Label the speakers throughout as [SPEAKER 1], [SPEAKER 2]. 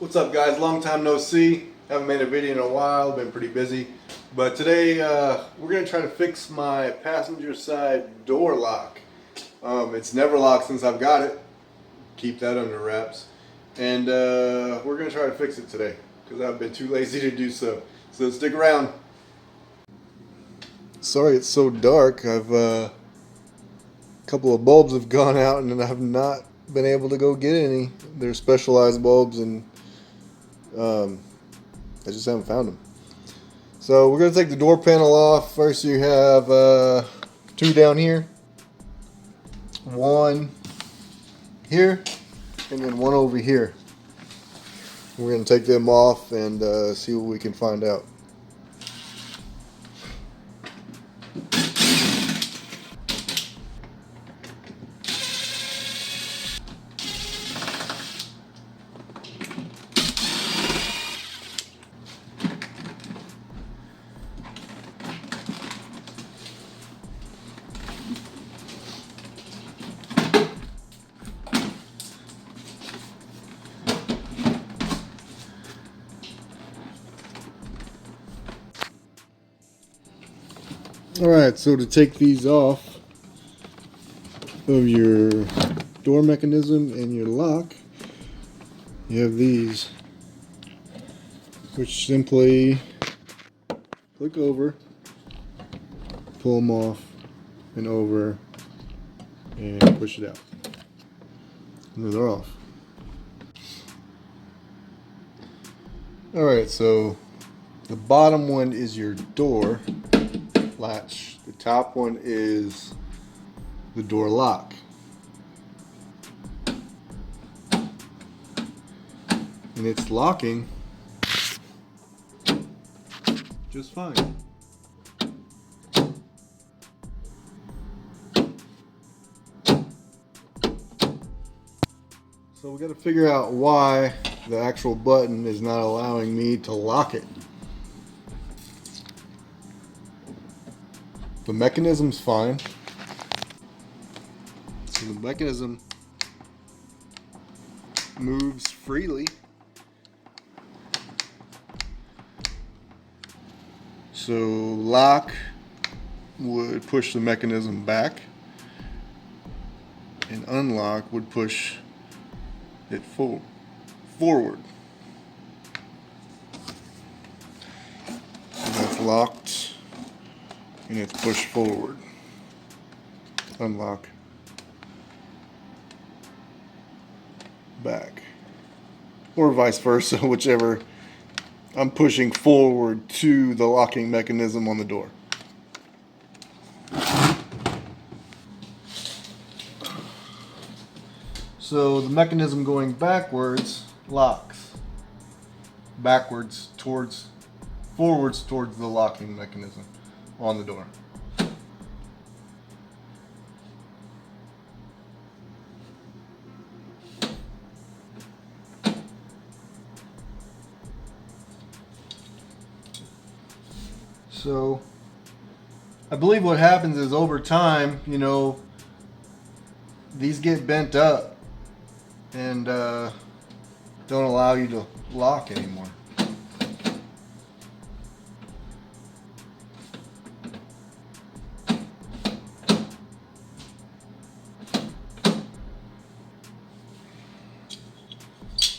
[SPEAKER 1] What's up, guys? Long time no see. Haven't made a video in a while, been pretty busy. But today we're going to try to fix my passenger side door lock. It's never locked since I've got it. Keep that under wraps. And we're going to try to fix it today because I've been too lazy to do so. So stick around. Sorry it's so dark. A couple of bulbs have gone out and I've not been able to go get any. They're specialized bulbs and I just haven't found them. So we're going to take the door panel off. First you have two down here, one here, and then one over here. We're going to take them off and see what we can find out. Alright, so to take these off of your door mechanism and your lock, you have these, which simply click over, pull them off and over, and push it out. And then they're off. Alright, so the bottom one is your door latch. The top one is the door lock. And it's locking just fine. So we got to figure out why the actual button is not allowing me to lock it. The mechanism's fine. So the mechanism moves freely. So lock would push the mechanism back, and unlock would push it forward. And that's locked. And it's pushed forward. Unlock. Back. Or vice versa, whichever. I'm pushing forward to the locking mechanism on the door. So the mechanism going backwards locks. Forwards towards the locking mechanism on the door. So I believe what happens is over time, you know, these get bent up and don't allow you to lock anymore.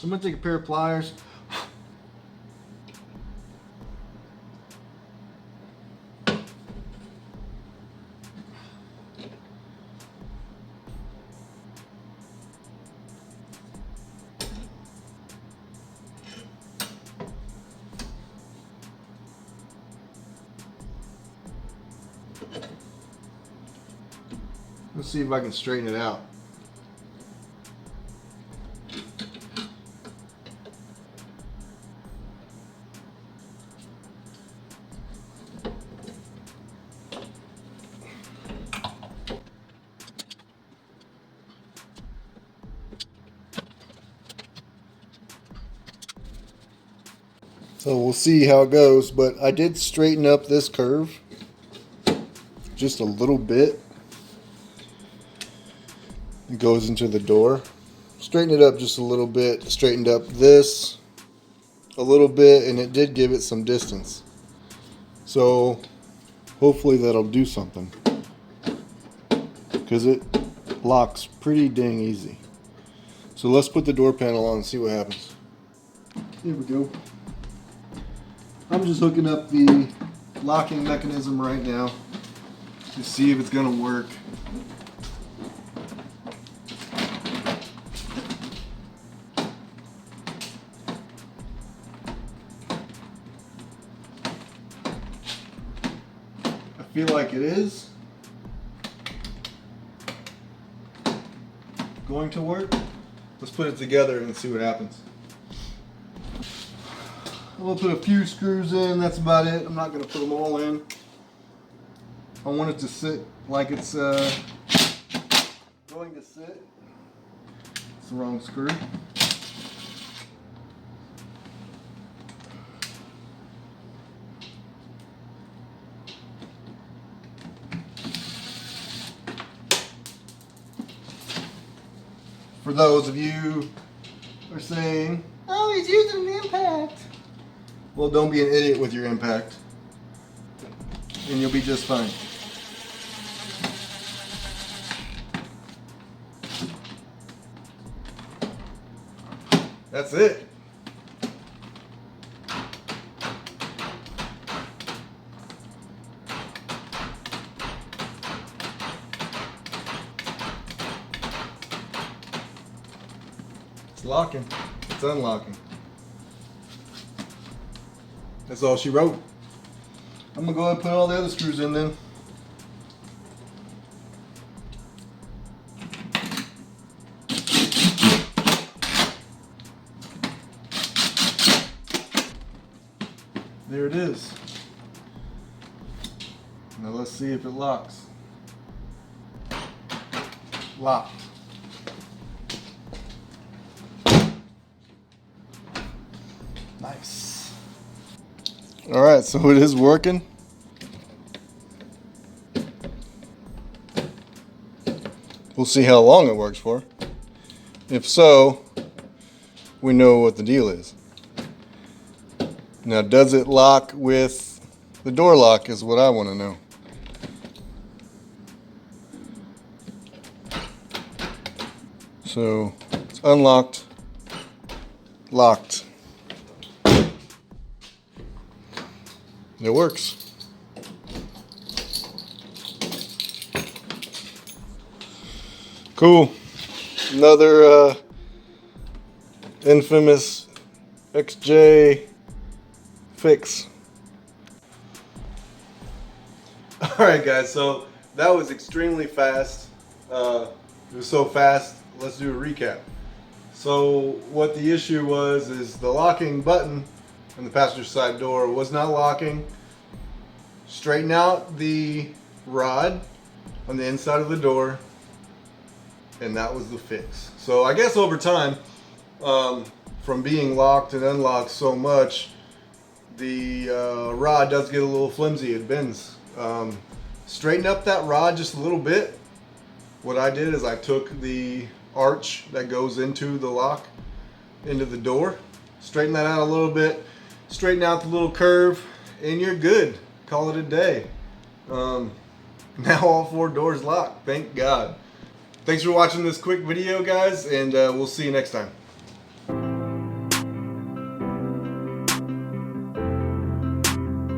[SPEAKER 1] I'm going to take a pair of pliers. Let's see if I can straighten it out. So we'll see how it goes, but I did straighten up this curve just a little bit. It goes into the door. Straighten it up just a little bit. Straightened up this a little bit, and it did give it some distance. So hopefully that'll do something, because it locks pretty dang easy. So let's put the door panel on and see what happens. Here we go. I'm just hooking up the locking mechanism right now to see if it's gonna work. I feel like it is going to work. Let's put it together and see what happens. I'm gonna put a few screws in, that's about it. I'm not gonna put them all in. I want it to sit like it's going to sit. It's the wrong screw. For those of you who are saying, oh, he's using an impact. Well, don't be an idiot with your impact, and you'll be just fine. That's it. It's locking. It's unlocking. That's all she wrote. I'm gonna go ahead and put all the other screws in then. There it is. Now let's see if it locks. Locked. Nice. Alright, so it is working. We'll see how long it works for. If so, we know what the deal is. Now, does it lock with the door lock is what I want to know. So, it's unlocked, locked. It works. Cool. Another infamous XJ fix. Alright guys, so that was extremely fast. It was so fast, let's do a recap. So what the issue was is the locking button on the passenger side door was not locking. Straighten out the rod on the inside of the door, and that was the fix. So I guess over time, from being locked and unlocked so much, the rod does get a little flimsy. It bends. Straighten up that rod just a little bit. What I did is I took the arch that goes into the lock, into the door, straighten that out a little bit, straighten out the little curve, and you're good. Call it a day. Now all 4 doors locked, thank God. Thanks for watching this quick video, guys, and we'll see you next time.